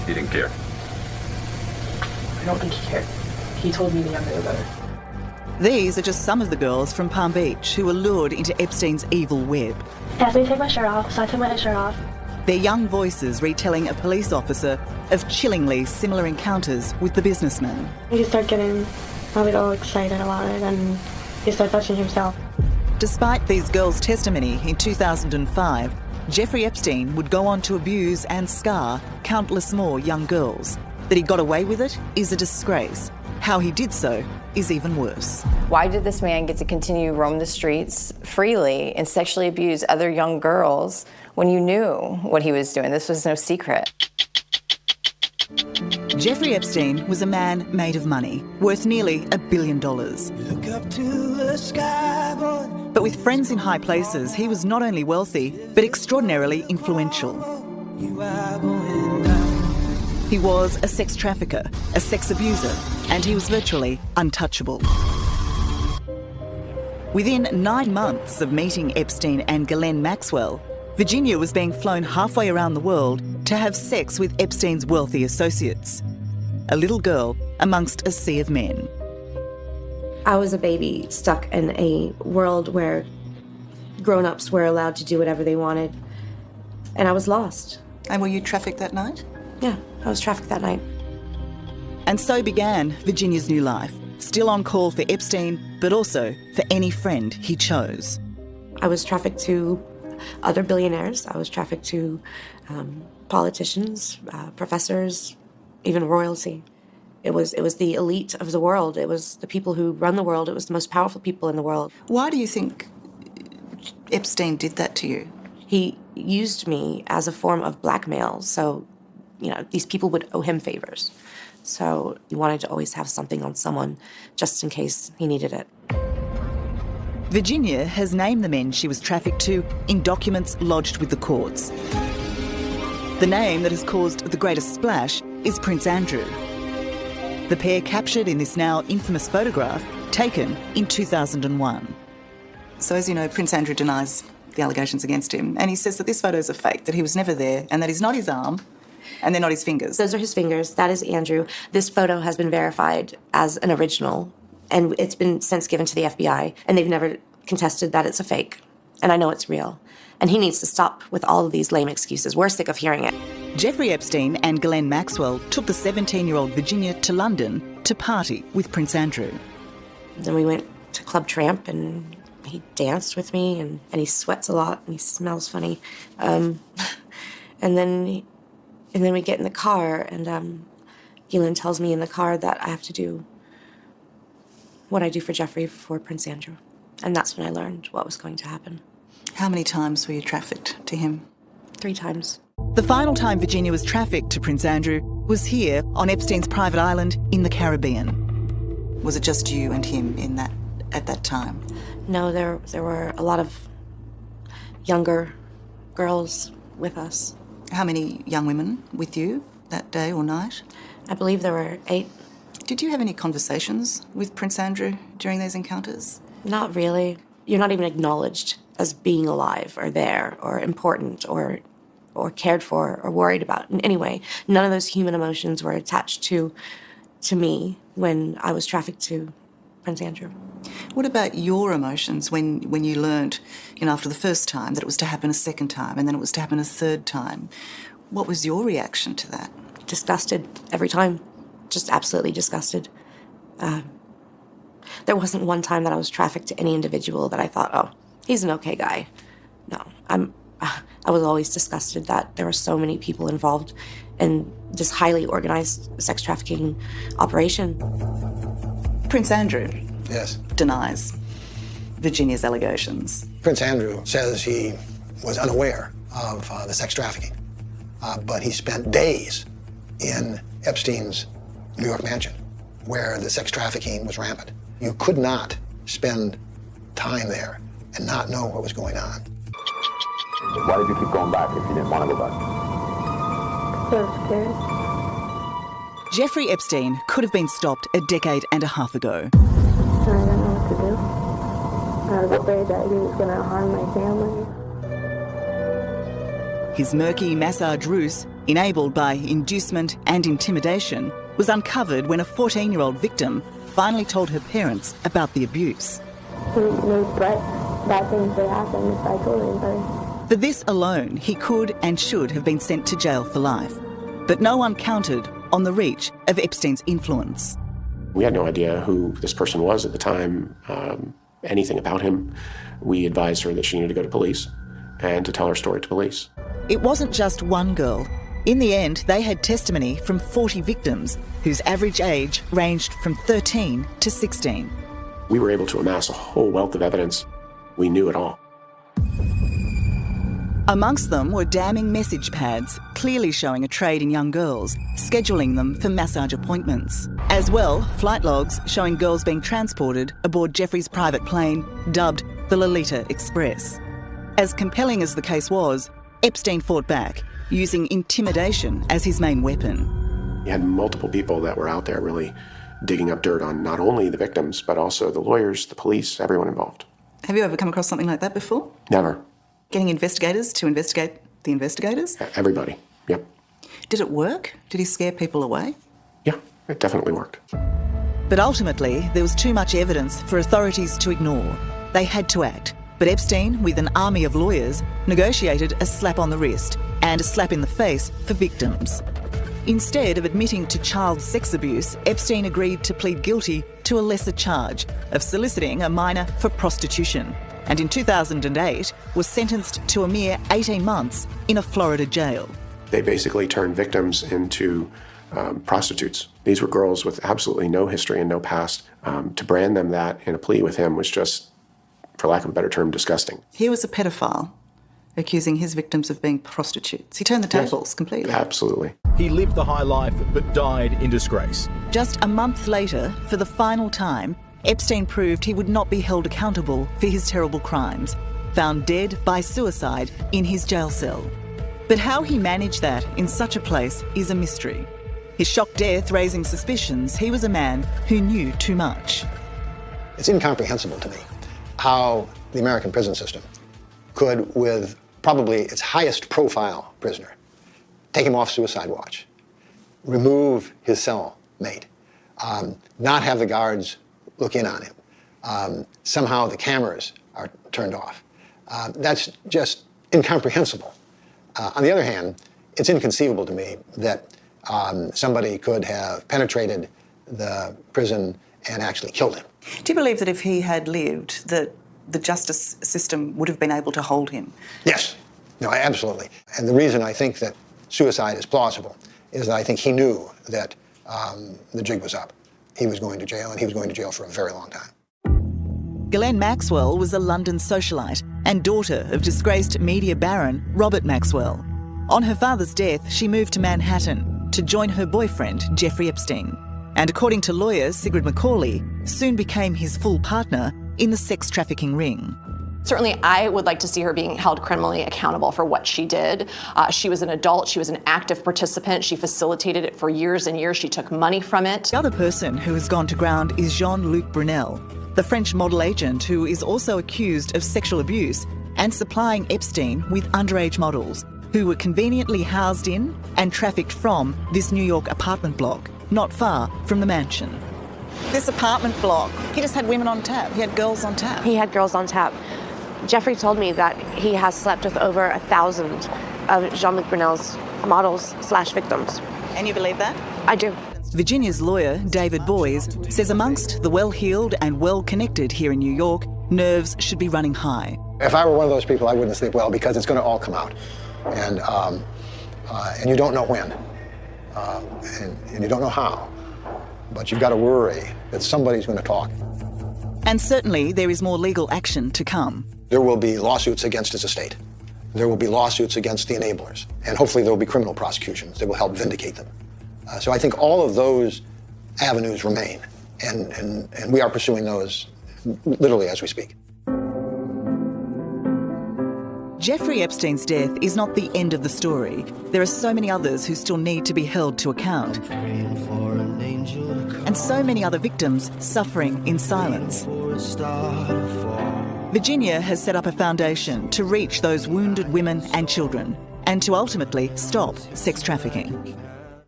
He didn't care. I don't think he cared. He told me the younger the better. These are just some of the girls from Palm Beach who were lured into Epstein's evil web. He asked me to take my shirt off, so I took my shirt off. Their young voices retelling a police officer of chillingly similar encounters with the businessman. He started getting a little excited about it, and he started touching himself. Despite these girls' testimony in 2005, Jeffrey Epstein would go on to abuse and scar countless more young girls. That he got away with it is a disgrace. How he did so is even worse. Why did this man get to continue to roam the streets freely and sexually abuse other young girls when you knew what he was doing? This was no secret. Jeffrey Epstein was a man made of money, worth nearly $1 billion. Look up to the sky, boy. But with friends in high places, he was not only wealthy, but extraordinarily influential. You are going down. He was a sex trafficker, a sex abuser, and he was virtually untouchable. Within 9 months of meeting Epstein and Ghislaine Maxwell, Virginia was being flown halfway around the world to have sex with Epstein's wealthy associates. A little girl amongst a sea of men. I was a baby stuck in a world where grown-ups were allowed to do whatever they wanted, and I was lost. And were you trafficked that night? Yeah, I was trafficked that night. And so began Virginia's new life, still on call for Epstein, but also for any friend he chose. I was trafficked to other billionaires. I was trafficked to politicians, professors, even royalty. It was the elite of the world. It was the people who run the world. It was the most powerful people in the world. Why do you think Epstein did that to you? He used me as a form of blackmail. So, you know, these people would owe him favors. So he wanted to always have something on someone just in case he needed it. Virginia has named the men she was trafficked to in documents lodged with the courts. The name that has caused the greatest splash is Prince Andrew. The pair captured in this now infamous photograph taken in 2001. So as you know, Prince Andrew denies the allegations against him, and he says that this photo is a fake, that he was never there, and that he's not his arm, and they're not his fingers. Those are his fingers. That is Andrew. This photo has been verified as an original, and it's been since given to the FBI, and they've never contested that it's a fake. And I know it's real. And he needs to stop with all of these lame excuses. We're sick of hearing it. Jeffrey Epstein and Ghislaine Maxwell took the 17-year-old Virginia to London to party with Prince Andrew. Then we went to Club Tramp, and he danced with me, and he sweats a lot, and he smells funny. And then we get in the car, and Ghislaine tells me in the car that I have to do what I do for Jeffrey for Prince Andrew. And that's when I learned what was going to happen. How many times were you trafficked to him? 3 times. The final time Virginia was trafficked to Prince Andrew was here on Epstein's private island in the Caribbean. Was it just you and him at that time? No, there were a lot of younger girls with us. How many young women with you that day or night? I believe there were 8. Did you have any conversations with Prince Andrew during those encounters? Not really. You're not even acknowledged as being alive or there or important or cared for or worried about in any way. None of those human emotions were attached to me when I was trafficked to Prince Andrew. What about your emotions when you learned, after the first time that it was to happen a second time and then it was to happen a third time? What was your reaction to that? Disgusted every time. Just absolutely disgusted. There wasn't one time that I was trafficked to any individual that I thought, oh, he's an okay guy. No, I was always disgusted that there were so many people involved in this highly organized sex trafficking operation. Prince Andrew Yes. denies Virginia's allegations. Prince Andrew says he was unaware of the sex trafficking, but he spent days in Epstein's New York mansion where the sex trafficking was rampant. You could not spend time there and not know what was going on. Why did you keep going back if you didn't want to go back? I was scared. Jeffrey Epstein could have been stopped a decade and a half ago. I didn't know what to do. I was afraid that he was going to harm my family. His murky massage ruse enabled by inducement and intimidation, was uncovered when a 14-year-old victim finally told her parents about the abuse. No threat, bad things would happen if I told anybody. For this alone, he could and should have been sent to jail for life. But no one counted on the reach of Epstein's influence. We had no idea who this person was at the time, anything about him. We advised her that she needed to go to police and to tell her story to police. It wasn't just one girl. In the end, they had testimony from 40 victims whose average age ranged from 13 to 16. We were able to amass a whole wealth of evidence. We knew it all. Amongst them were damning message pads, clearly showing a trade in young girls, scheduling them for massage appointments. As well, flight logs showing girls being transported aboard Jeffrey's private plane, dubbed the Lolita Express. As compelling as the case was, Epstein fought back, using intimidation as his main weapon. You had multiple people that were out there really digging up dirt on not only the victims, but also the lawyers, the police, everyone involved. Have you ever come across something like that before? Never. Getting investigators to investigate the investigators? Everybody, yep. Did it work? Did he scare people away? Yeah, it definitely worked. But ultimately, there was too much evidence for authorities to ignore. They had to act. But Epstein, with an army of lawyers, negotiated a slap on the wrist and a slap in the face for victims. Instead of admitting to child sex abuse, Epstein agreed to plead guilty to a lesser charge of soliciting a minor for prostitution, and in 2008 was sentenced to a mere 18 months in a Florida jail. They basically turned victims into prostitutes. These were girls with absolutely no history and no past. To brand them that in a plea with him was just, for lack of a better term, disgusting. He was a pedophile, accusing his victims of being prostitutes. He turned the tables completely. Absolutely. He lived the high life but died in disgrace. Just a month later, for the final time, Epstein proved he would not be held accountable for his terrible crimes, found dead by suicide in his jail cell. But how he managed that in such a place is a mystery. His shocked death raising suspicions he was a man who knew too much. It's incomprehensible to me how the American prison system could, with probably its highest profile prisoner, take him off suicide watch, remove his cellmate, not have the guards look in on him. Somehow the cameras are turned off. That's just incomprehensible. On the other hand, it's inconceivable to me that somebody could have penetrated the prison and actually killed him. Do you believe that if he had lived, that the justice system would have been able to hold him? Yes. No, absolutely. And the reason I think that suicide is plausible is that I think he knew that the jig was up. He was going to jail, and he was going to jail for a very long time. Ghislaine Maxwell was a London socialite and daughter of disgraced media baron Robert Maxwell. On her father's death, she moved to Manhattan to join her boyfriend, Jeffrey Epstein, and according to lawyer Sigrid McCauley, soon became his full partner in the sex trafficking ring. Certainly, I would like to see her being held criminally accountable for what she did. She was an adult. She was an active participant. She facilitated it for years and years. She took money from it. The other person who has gone to ground is Jean-Luc Brunel, the French model agent who is also accused of sexual abuse and supplying Epstein with underage models who were conveniently housed in and trafficked from this New York apartment block, not far from the mansion. This apartment block, he just had women on tap. He had girls on tap. He had girls on tap. Jeffrey told me that he has slept with over 1,000 of Jean-Luc Brunel's models/victims. And you believe that? I do. Virginia's lawyer, David Boys, says amongst the well-heeled and well-connected here in New York, nerves should be running high. If I were one of those people, I wouldn't sleep well because it's going to all come out. And you don't know when. And you don't know how. But you've got to worry that somebody's going to talk. And certainly there is more legal action to come. There will be lawsuits against his estate. There will be lawsuits against the enablers. And hopefully there will be criminal prosecutions that will help vindicate them. So I think all of those avenues remain. And we are pursuing those literally as we speak. Jeffrey Epstein's death is not the end of the story. There are so many others who still need to be held to account. And so many other victims suffering in silence. Virginia has set up a foundation to reach those wounded women and children and to ultimately stop sex trafficking.